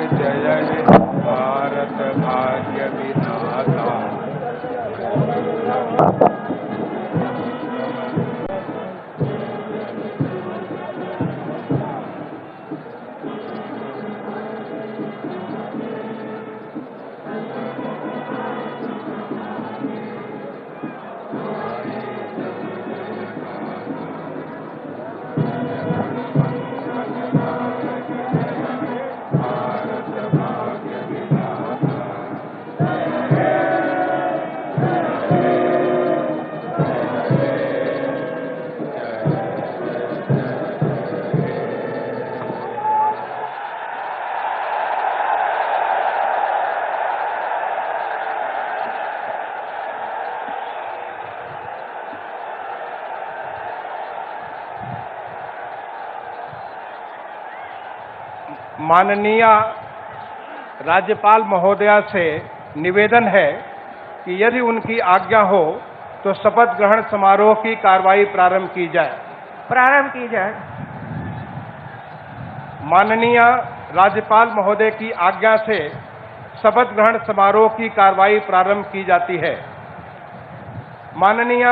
जय भारत भाग्य विधाता। माननीय राज्यपाल महोदया से निवेदन है कि यदि उनकी आज्ञा हो तो शपथ ग्रहण समारोह की कार्रवाई प्रारंभ की जाए। माननीय राज्यपाल महोदय की आज्ञा से शपथ ग्रहण समारोह की कार्रवाई प्रारंभ की जाती है। माननीय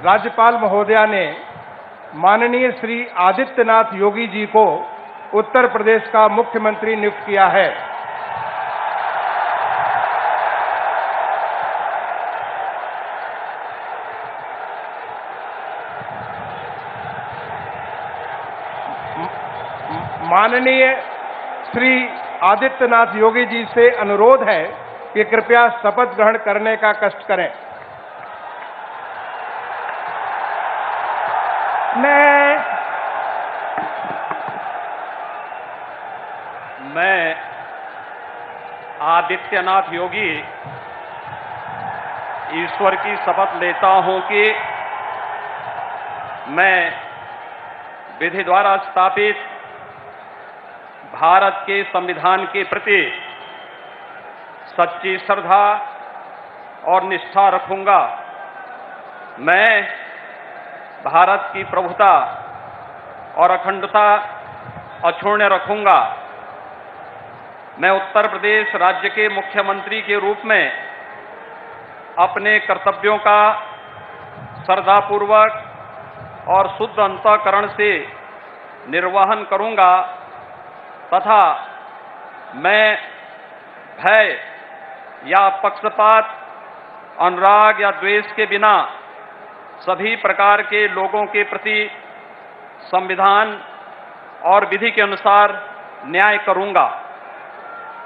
राज्यपाल महोदया ने माननीय श्री आदित्यनाथ योगी जी को उत्तर प्रदेश का मुख्यमंत्री नियुक्त किया है। माननीय श्री आदित्यनाथ योगी जी से अनुरोध है कि कृपया शपथ ग्रहण करने का कष्ट करें। मैं आदित्यनाथ योगी ईश्वर की शपथ लेता हूं कि मैं विधि द्वारा स्थापित भारत के संविधान के प्रति सच्ची श्रद्धा और निष्ठा रखूंगा। मैं भारत की प्रभुता और अखंडता अक्षुण्ण रखूंगा। मैं उत्तर प्रदेश राज्य के मुख्यमंत्री के रूप में अपने कर्तव्यों का श्रद्धापूर्वक और शुद्ध अंतःकरण से निर्वहन करूंगा तथा मैं भय या पक्षपात, अनुराग या द्वेष के बिना सभी प्रकार के लोगों के प्रति संविधान और विधि के अनुसार न्याय करूंगा।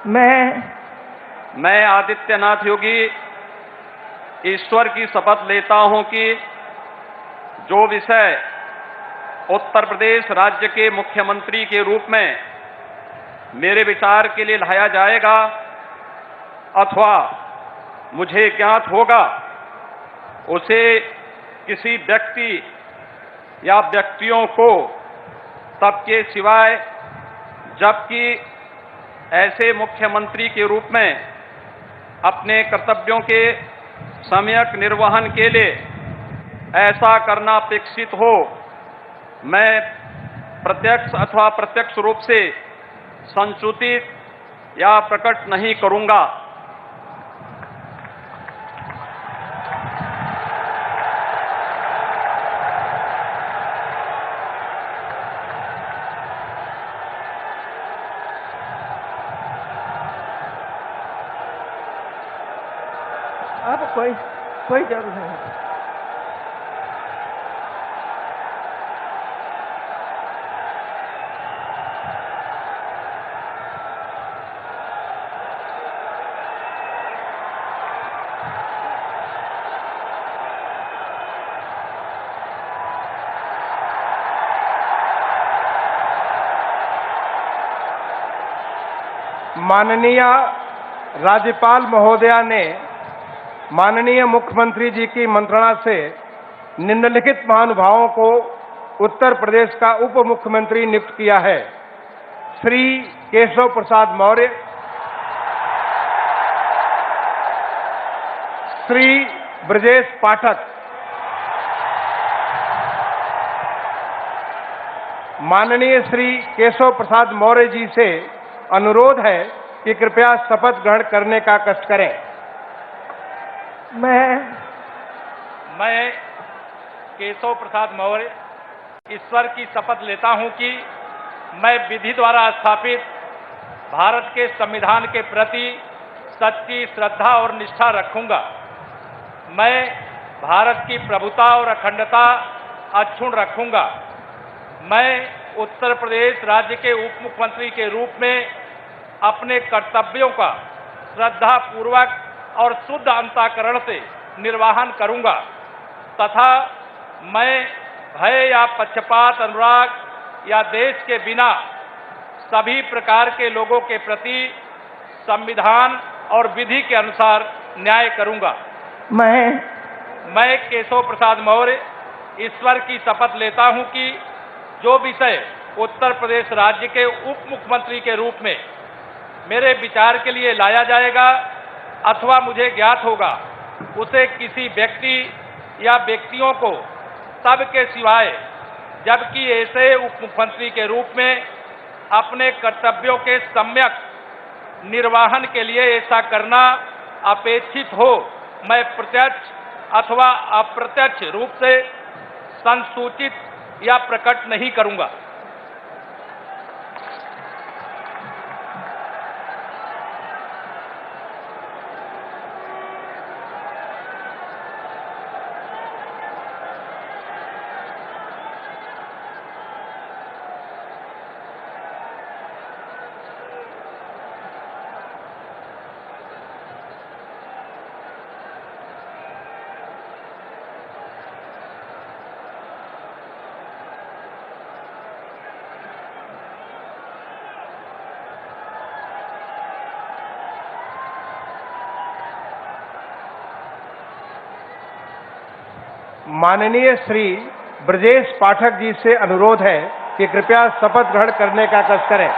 मैं आदित्यनाथ योगी ईश्वर की शपथ लेता हूं कि जो विषय उत्तर प्रदेश राज्य के मुख्यमंत्री के रूप में मेरे विचार के लिए लाया जाएगा अथवा मुझे ज्ञात होगा, उसे किसी व्यक्ति या व्यक्तियों को तब के सिवाय जबकि ऐसे मुख्यमंत्री के रूप में अपने कर्तव्यों के सम्यक निर्वहन के लिए ऐसा करना अपेक्षित हो, मैं प्रत्यक्ष अथवा प्रत्यक्ष रूप से संसूचित या प्रकट नहीं करूंगा। अब कोई जरूरत नहीं। माननीय राज्यपाल महोदया ने माननीय मुख्यमंत्री जी की मंत्रणा से निम्नलिखित महानुभावों को उत्तर प्रदेश का उप मुख्यमंत्री नियुक्त किया है। श्री केशव प्रसाद मौर्य, श्री ब्रजेश पाठक। माननीय श्री केशव प्रसाद मौर्य जी से अनुरोध है कि कृपया शपथ ग्रहण करने का कष्ट करें। मैं केशव प्रसाद मौर्य ईश्वर की शपथ लेता हूं कि मैं विधि द्वारा स्थापित भारत के संविधान के प्रति सच्ची श्रद्धा और निष्ठा रखूंगा। मैं भारत की प्रभुता और अखंडता अक्षुण्ण रखूंगा। मैं उत्तर प्रदेश राज्य के उप मुख्यमंत्री के रूप में अपने कर्तव्यों का श्रद्धापूर्वक और शुद्ध अंतःकरण से निर्वहन करूंगा तथा मैं भय या पक्षपात, अनुराग या देश के बिना सभी प्रकार के लोगों के प्रति संविधान और विधि के अनुसार न्याय करूंगा। मैं केशव प्रसाद मौर्य ईश्वर की शपथ लेता हूं कि जो विषय उत्तर प्रदेश राज्य के उप मुख्यमंत्री के रूप में मेरे विचार के लिए लाया जाएगा अथवा मुझे ज्ञात होगा, उसे किसी व्यक्ति या व्यक्तियों को तब के सिवाय जबकि ऐसे उप मुख्यमंत्री के रूप में अपने कर्तव्यों के सम्यक निर्वहन के लिए ऐसा करना अपेक्षित हो, मैं प्रत्यक्ष अथवा अप्रत्यक्ष रूप से संसूचित या प्रकट नहीं करूंगा। माननीय श्री ब्रजेश पाठक जी से अनुरोध है कि कृपया शपथ ग्रहण करने का कष्ट करें।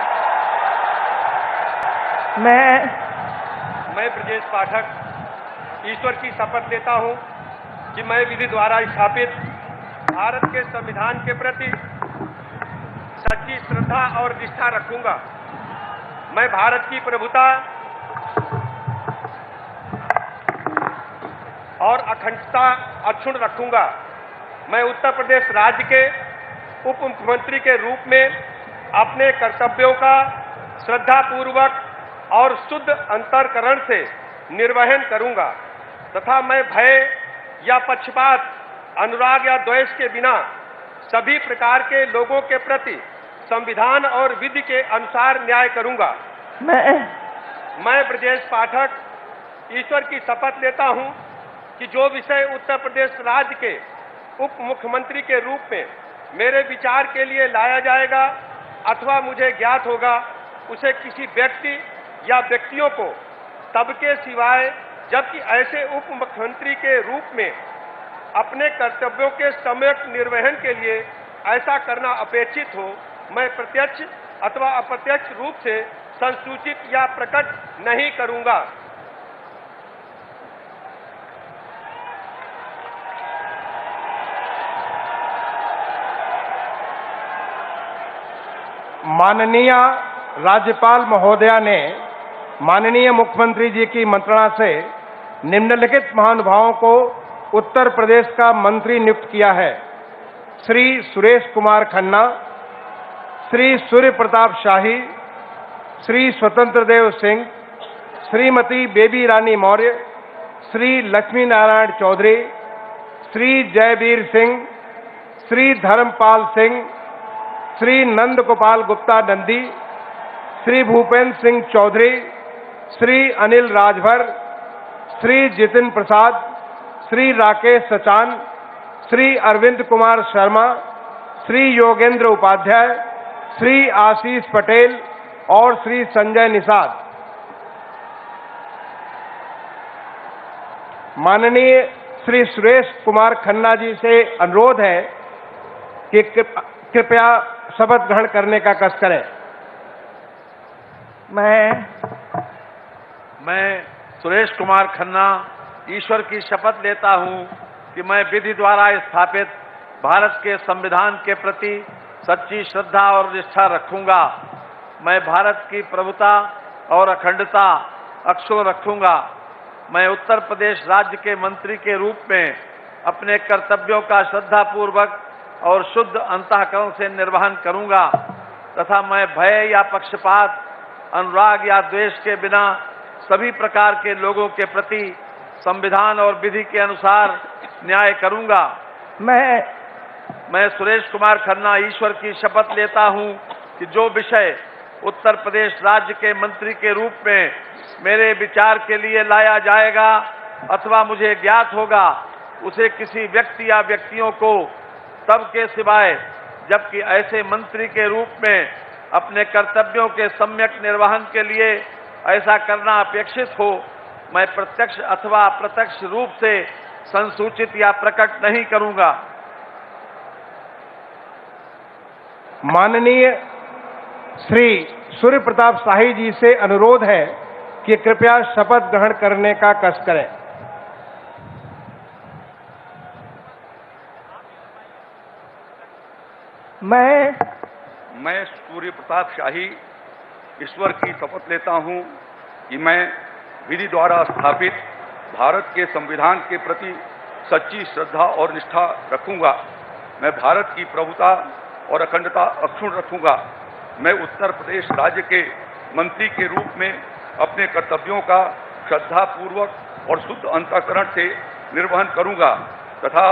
मैं ब्रजेश पाठक ईश्वर की शपथ लेता हूं कि मैं विधि द्वारा स्थापित भारत के संविधान के प्रति सच्ची श्रद्धा और निष्ठा रखूंगा। मैं भारत की प्रभुता और अखंडता अक्षुण्ण रखूंगा। मैं उत्तर प्रदेश राज्य के उप मुख्यमंत्री के रूप में अपने कर्तव्यों का श्रद्धापूर्वक और शुद्ध अंतःकरण से निर्वहन करूंगा तथा मैं भय या पक्षपात, अनुराग या द्वेष के बिना सभी प्रकार के लोगों के प्रति संविधान और विधि के अनुसार न्याय करूंगा। मैं ब्रजेश पाठक ईश्वर की शपथ लेता हूं कि जो विषय उत्तर प्रदेश राज्य के उप मुख्यमंत्री के रूप में मेरे विचार के लिए लाया जाएगा अथवा मुझे ज्ञात होगा, उसे किसी व्यक्ति या व्यक्तियों को तब के सिवाय जबकि ऐसे उप मुख्यमंत्री के रूप में अपने कर्तव्यों के सम्यक निर्वहन के लिए ऐसा करना अपेक्षित हो, मैं प्रत्यक्ष अथवा अप्रत्यक्ष रूप से संसूचित या प्रकट नहीं करूंगा। माननीय राज्यपाल महोदया ने माननीय मुख्यमंत्री जी की मंत्रणा से निम्नलिखित महानुभावों को उत्तर प्रदेश का मंत्री नियुक्त किया है। श्री सुरेश कुमार खन्ना, श्री सूर्य प्रताप शाही, श्री स्वतंत्र देव सिंह, श्रीमती बेबी रानी मौर्य, श्री लक्ष्मी नारायण चौधरी, श्री जयवीर सिंह, श्री धर्मपाल सिंह, श्री नंद गोपाल गुप्ता नंदी, श्री भूपेंद्र सिंह चौधरी, श्री अनिल राजभर, श्री जितिन प्रसाद, श्री राकेश सचान, श्री अरविंद कुमार शर्मा, श्री योगेंद्र उपाध्याय, श्री आशीष पटेल और श्री संजय निषाद। माननीय श्री सुरेश कुमार खन्ना जी से अनुरोध है कि कृपया शपथ ग्रहण करने का कष्ट करें। मैं सुरेश कुमार खन्ना ईश्वर की शपथ लेता हूं कि मैं विधि द्वारा स्थापित भारत के संविधान के प्रति सच्ची श्रद्धा और निष्ठा रखूंगा। मैं भारत की प्रभुता और अखंडता अक्षुण्ण रखूंगा। मैं उत्तर प्रदेश राज्य के मंत्री के रूप में अपने कर्तव्यों का श्रद्धापूर्वक और शुद्ध अंतःकरण से निर्वहन करूंगा तथा मैं भय या पक्षपात, अनुराग या द्वेष के बिना सभी प्रकार के लोगों के प्रति संविधान और विधि के अनुसार न्याय करूंगा। मैं सुरेश कुमार खन्ना ईश्वर की शपथ लेता हूं कि जो विषय उत्तर प्रदेश राज्य के मंत्री के रूप में मेरे विचार के लिए लाया जाएगा अथवा मुझे ज्ञात होगा, उसे किसी व्यक्ति या व्यक्तियों को तब के सिवाय जबकि ऐसे मंत्री के रूप में अपने कर्तव्यों के सम्यक निर्वहन के लिए ऐसा करना अपेक्षित हो, मैं प्रत्यक्ष अथवा अप्रत्यक्ष रूप से संसूचित या प्रकट नहीं करूंगा। माननीय श्री सूर्य प्रताप शाही जी से अनुरोध है कि कृपया शपथ ग्रहण करने का कष्ट करें। मैं सूर्य प्रताप शाही ईश्वर की शपथ लेता हूं कि मैं विधि द्वारा स्थापित भारत के संविधान के प्रति सच्ची श्रद्धा और निष्ठा रखूंगा। मैं भारत की प्रभुता और अखंडता अक्षुण्ण रखूंगा। मैं उत्तर प्रदेश राज्य के मंत्री के रूप में अपने कर्तव्यों का श्रद्धापूर्वक और शुद्ध अंतःकरण से निर्वहन करूंगा तथा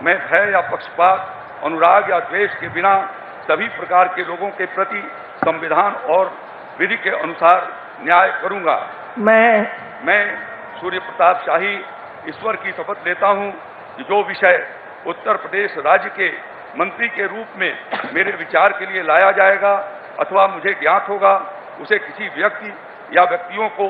मैं भय या पक्षपात, अनुराग या द्वेष के बिना सभी प्रकार के लोगों के प्रति संविधान और विधि के अनुसार न्याय करूंगा। मैं सूर्य प्रताप शाही ईश्वर की शपथ लेता हूं कि जो विषय उत्तर प्रदेश राज्य के मंत्री के रूप में मेरे विचार के लिए लाया जाएगा अथवा मुझे ज्ञात होगा, उसे किसी व्यक्ति या व्यक्तियों को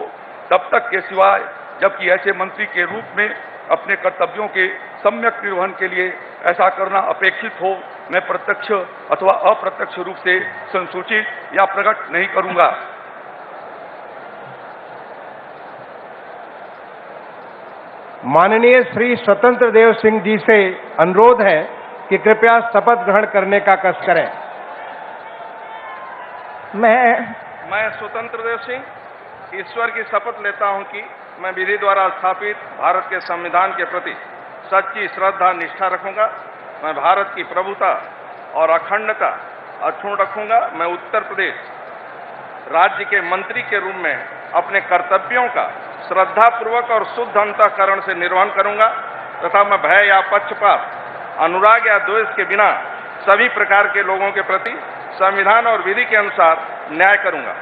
तब तक के सिवाय जबकि ऐसे मंत्री के रूप में अपने कर्तव्यों के सम्यक निर्वहन के लिए ऐसा करना अपेक्षित हो, मैं प्रत्यक्ष अथवा अप्रत्यक्ष रूप से संसूचित या प्रकट नहीं करूंगा। माननीय श्री स्वतंत्र देव सिंह जी से अनुरोध है कि कृपया शपथ ग्रहण करने का कष्ट करें। मैं स्वतंत्र देव सिंह ईश्वर की शपथ लेता हूं कि मैं विधि द्वारा स्थापित भारत के संविधान के प्रति सच्ची श्रद्धा निष्ठा रखूंगा। मैं भारत की प्रभुता और अखंडता अक्षुण्ण रखूंगा। मैं उत्तर प्रदेश राज्य के मंत्री के रूप में अपने कर्तव्यों का श्रद्धापूर्वक और शुद्ध अंतःकरण से निर्वहन करूंगा तथा मैं भय या पक्षपात, अनुराग या द्वेष के बिना सभी प्रकार के लोगों के प्रति संविधान और विधि के अनुसार न्याय करूंगा।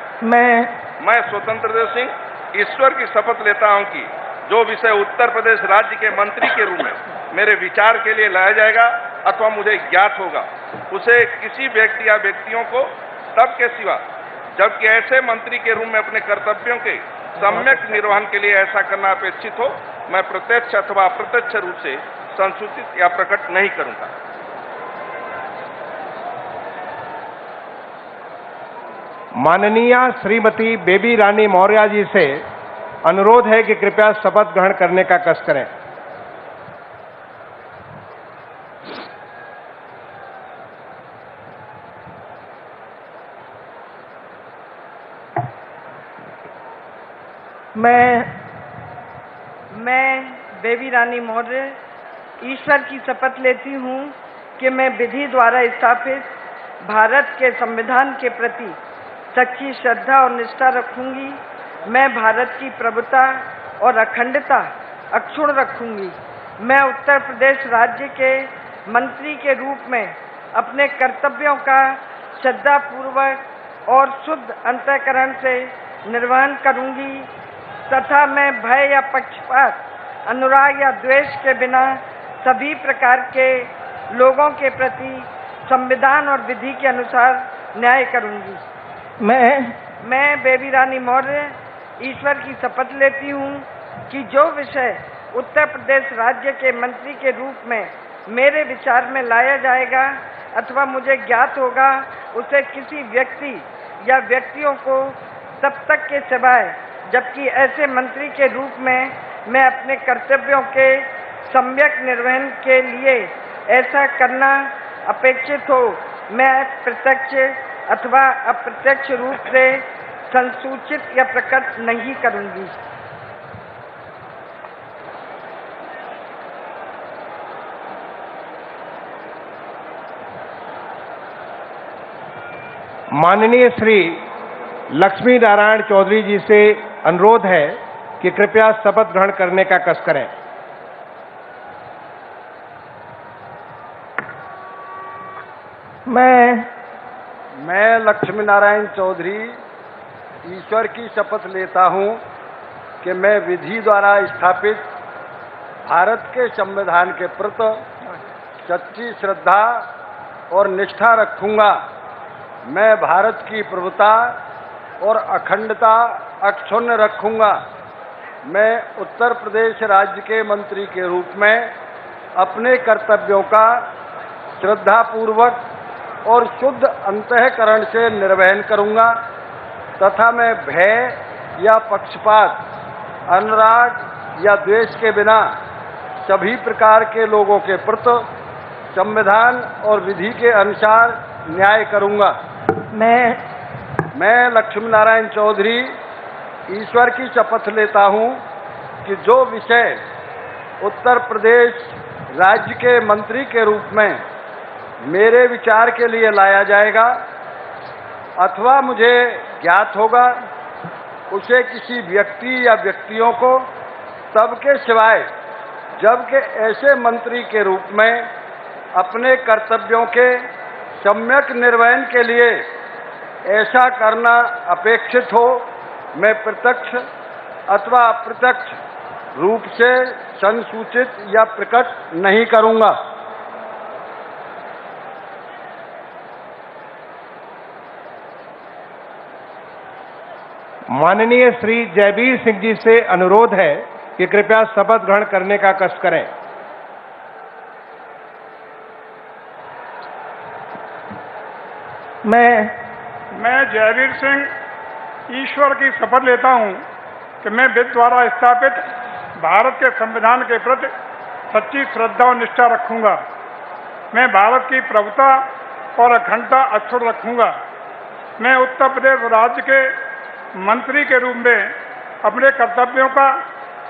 मैं स्वतंत्र देव सिंह ईश्वर की शपथ लेता हूं कि जो विषय उत्तर प्रदेश राज्य के मंत्री के रूप में मेरे विचार के लिए लाया जाएगा अथवा मुझे ज्ञात होगा, उसे किसी व्यक्ति या व्यक्तियों को तब के सिवा जबकि ऐसे मंत्री के रूप में अपने कर्तव्यों के सम्यक निर्वहन के लिए ऐसा करना अपेक्षित हो, मैं प्रत्यक्ष अथवा अप्रत्यक्ष रूप से संसूचित या प्रकट नहीं करूंगा। माननीय श्रीमती बेबी रानी मौर्य जी से अनुरोध है कि कृपया शपथ ग्रहण करने का कष्ट करें। मैं बेबी रानी मौर्य ईश्वर की शपथ लेती हूँ कि मैं विधि द्वारा स्थापित भारत के संविधान के प्रति सच्ची श्रद्धा और निष्ठा रखूंगी। मैं भारत की प्रभुता और अखंडता अक्षुण्ण रखूंगी। मैं उत्तर प्रदेश राज्य के मंत्री के रूप में अपने कर्तव्यों का श्रद्धापूर्वक और शुद्ध अंतःकरण से निर्वहन करूंगी तथा मैं भय या पक्षपात, अनुराग या द्वेष के बिना सभी प्रकार के लोगों के प्रति संविधान और विधि के अनुसार न्याय करूंगी। मैं बेबी रानी मौर्य ईश्वर की शपथ लेती हूँ कि जो विषय उत्तर प्रदेश राज्य के मंत्री के रूप में मेरे विचार में लाया जाएगा अथवा मुझे ज्ञात होगा, उसे किसी व्यक्ति या व्यक्तियों को तब तक के सिवाय जबकि ऐसे मंत्री के रूप में मैं अपने कर्तव्यों के सम्यक निर्वहन के लिए ऐसा करना अपेक्षित हो, मैं प्रत्यक्ष अथवा अप्रत्यक्ष रूप से संसूचित या प्रकट नहीं करूंगी। माननीय श्री लक्ष्मी नारायण चौधरी जी से अनुरोध है कि कृपया शपथ ग्रहण करने का कष्ट करें। मैं लक्ष्मी नारायण चौधरी ईश्वर की शपथ लेता हूं कि मैं विधि द्वारा स्थापित भारत के संविधान के प्रति सच्ची श्रद्धा और निष्ठा रखूंगा। मैं भारत की प्रभुता और अखंडता अक्षुण्ण रखूंगा। मैं उत्तर प्रदेश राज्य के मंत्री के रूप में अपने कर्तव्यों का श्रद्धापूर्वक और शुद्ध अंतःकरण से निर्वहन करूंगा तथा मैं भय या पक्षपात, अनुराग या द्वेष के बिना सभी प्रकार के लोगों के प्रति संविधान और विधि के अनुसार न्याय करूंगा। मैं लक्ष्मी नारायण चौधरी ईश्वर की शपथ लेता हूं कि जो विषय उत्तर प्रदेश राज्य के मंत्री के रूप में मेरे विचार के लिए लाया जाएगा अथवा मुझे ज्ञात होगा, उसे किसी व्यक्ति या व्यक्तियों को तब के सिवाय जबकि ऐसे मंत्री के रूप में अपने कर्तव्यों के सम्यक निर्वहन के लिए ऐसा करना अपेक्षित हो, मैं प्रत्यक्ष अथवा अप्रत्यक्ष रूप से संसूचित या प्रकट नहीं करूंगा। माननीय श्री जयवीर सिंह जी से अनुरोध है कि कृपया शपथ ग्रहण करने का कष्ट करें। मैं जयवीर सिंह ईश्वर की शपथ लेता हूं कि मैं विधि द्वारा स्थापित भारत के संविधान के प्रति सच्ची श्रद्धा और निष्ठा रखूंगा। मैं भारत की प्रभुता और अखंडता अक्षुण्ण रखूंगा। मैं उत्तर प्रदेश राज्य के मंत्री के रूप में अपने कर्तव्यों का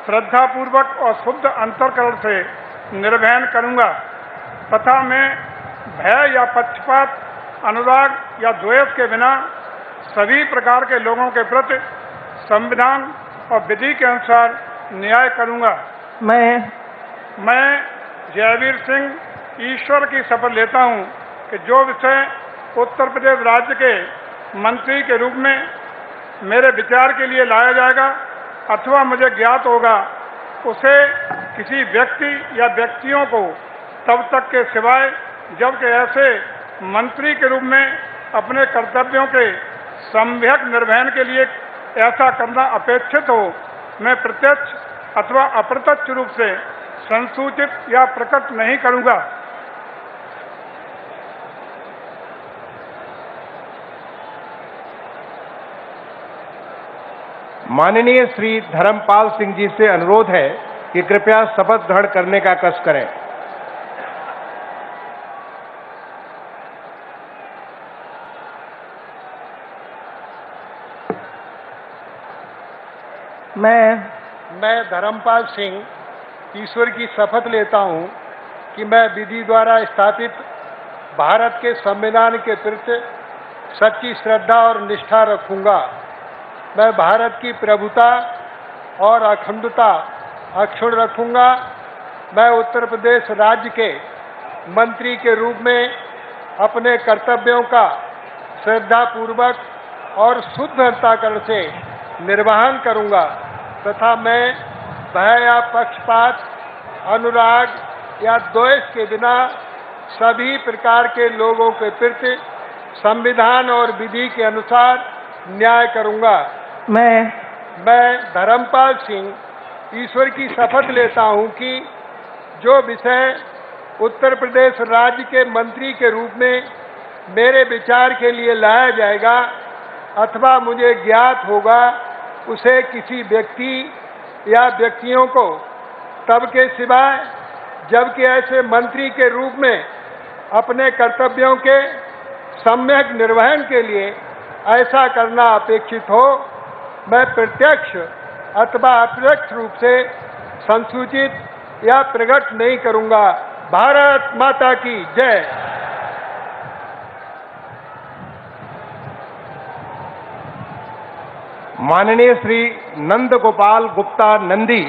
श्रद्धापूर्वक और शुद्ध अंतःकरण से निर्वहन करूंगा तथा मैं भय या पक्षपात, अनुराग या द्वेष के बिना सभी प्रकार के लोगों के प्रति संविधान और विधि के अनुसार न्याय करूंगा। मैं जयवीर सिंह ईश्वर की शपथ लेता हूं कि जो विषय उत्तर प्रदेश राज्य के मंत्री के रूप में मेरे विचार के लिए लाया जाएगा अथवा मुझे ज्ञात होगा, उसे किसी व्यक्ति या व्यक्तियों को तब तक के सिवाय जबकि ऐसे मंत्री के रूप में अपने कर्तव्यों के सम्यक निर्वहन के लिए ऐसा करना अपेक्षित हो, मैं प्रत्यक्ष अथवा अप्रत्यक्ष रूप से संसूचित या प्रकट नहीं करूंगा। माननीय श्री धर्मपाल सिंह जी से अनुरोध है कि कृपया शपथ ग्रहण करने का कष्ट करें। मैं धर्मपाल सिंह ईश्वर की शपथ लेता हूं कि मैं विधि द्वारा स्थापित भारत के संविधान के प्रति सच्ची श्रद्धा और निष्ठा रखूंगा। मैं भारत की प्रभुता और अखंडता अक्षुण्ण रखूंगा। मैं उत्तर प्रदेश राज्य के मंत्री के रूप में अपने कर्तव्यों का श्रद्धापूर्वक और शुद्ध अंतःकरण से निर्वहन करूंगा तथा मैं भय या पक्षपात, अनुराग या द्वेष के बिना सभी प्रकार के लोगों के प्रति संविधान और विधि के अनुसार न्याय करूंगा। मैं धर्मपाल सिंह ईश्वर की शपथ लेता हूं कि जो विषय उत्तर प्रदेश राज्य के मंत्री के रूप में मेरे विचार के लिए लाया जाएगा, अथवा मुझे ज्ञात होगा उसे किसी व्यक्ति या व्यक्तियों को तब के सिवाय जबकि ऐसे मंत्री के रूप में अपने कर्तव्यों के सम्यक निर्वहन के लिए ऐसा करना अपेक्षित हो, मैं प्रत्यक्ष अथवा अप्रत्यक्ष रूप से संसूचित या प्रकट नहीं करूंगा। भारत माता की जय। माननीय श्री नंद गोपाल गुप्ता नंदी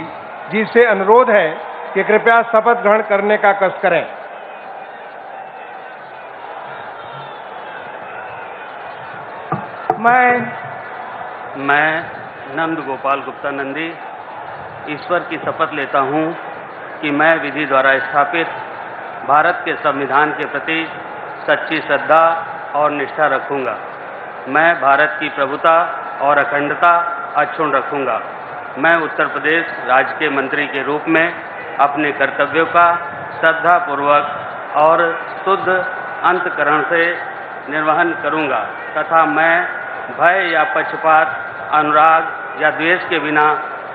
जी से अनुरोध है कि कृपया शपथ ग्रहण करने का कष्ट करें। मैं नंद गोपाल गुप्ता नंदी ईश्वर की शपथ लेता हूँ कि मैं विधि द्वारा स्थापित भारत के संविधान के प्रति सच्ची श्रद्धा और निष्ठा रखूँगा। मैं भारत की प्रभुता और अखंडता अक्षुण्ण रखूँगा। मैं उत्तर प्रदेश राज्य के मंत्री के रूप में अपने कर्तव्यों का श्रद्धापूर्वक और शुद्ध अंतःकरण से निर्वहन करूँगा तथा मैं भय या पक्षपात, अनुराग या द्वेष के बिना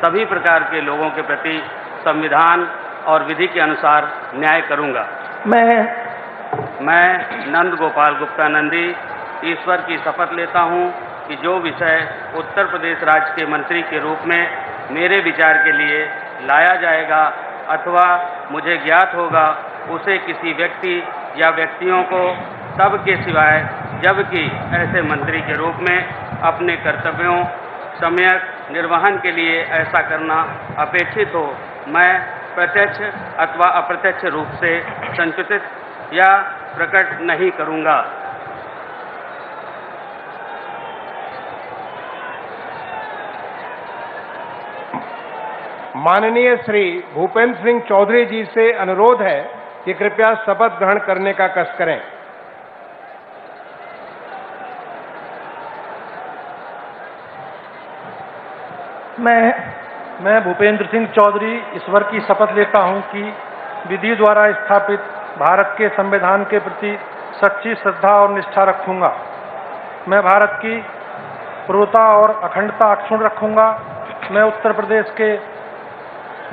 सभी प्रकार के लोगों के प्रति संविधान और विधि के अनुसार न्याय करूँगा। मैं नंद गोपाल गुप्ता नंदी ईश्वर की शपथ लेता हूँ कि जो विषय उत्तर प्रदेश राज्य के मंत्री के रूप में मेरे विचार के लिए लाया जाएगा अथवा मुझे ज्ञात होगा उसे किसी व्यक्ति या व्यक्तियों को तब के सिवाय जबकि ऐसे मंत्री के रूप में अपने कर्तव्यों सम्यक निर्वहन के लिए ऐसा करना अपेक्षित हो, मैं प्रत्यक्ष अथवा अप्रत्यक्ष रूप से संचित या प्रकट नहीं करूँगा। माननीय श्री भूपेंद्र सिंह चौधरी जी से अनुरोध है कि कृपया शपथ ग्रहण करने का कष्ट करें। मैं भूपेंद्र सिंह चौधरी ईश्वर की शपथ लेता हूं कि विधि द्वारा स्थापित भारत के संविधान के प्रति सच्ची श्रद्धा और निष्ठा रखूंगा। मैं भारत की प्रभुता और अखंडता अक्षुण्ण रखूंगा। मैं उत्तर प्रदेश के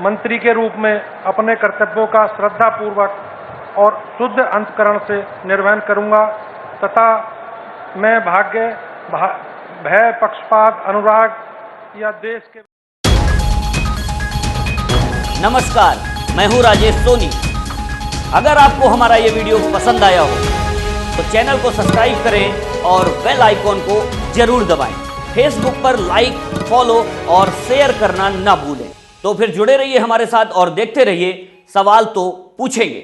मंत्री के रूप में अपने कर्तव्यों का श्रद्धापूर्वक और शुद्ध अंतःकरण से निर्वहन करूंगा तथा मैं भय, पक्षपात, अनुराग या देश के। नमस्कार, मैं हूं राजेश सोनी। अगर आपको हमारा ये वीडियो पसंद आया हो तो चैनल को सब्सक्राइब करें और बेल आइकॉन को जरूर दबाएं। फेसबुक पर लाइक, फॉलो और शेयर करना ना भूलें। तो फिर जुड़े रहिए हमारे साथ और देखते रहिए सवाल तो पूछेंगे।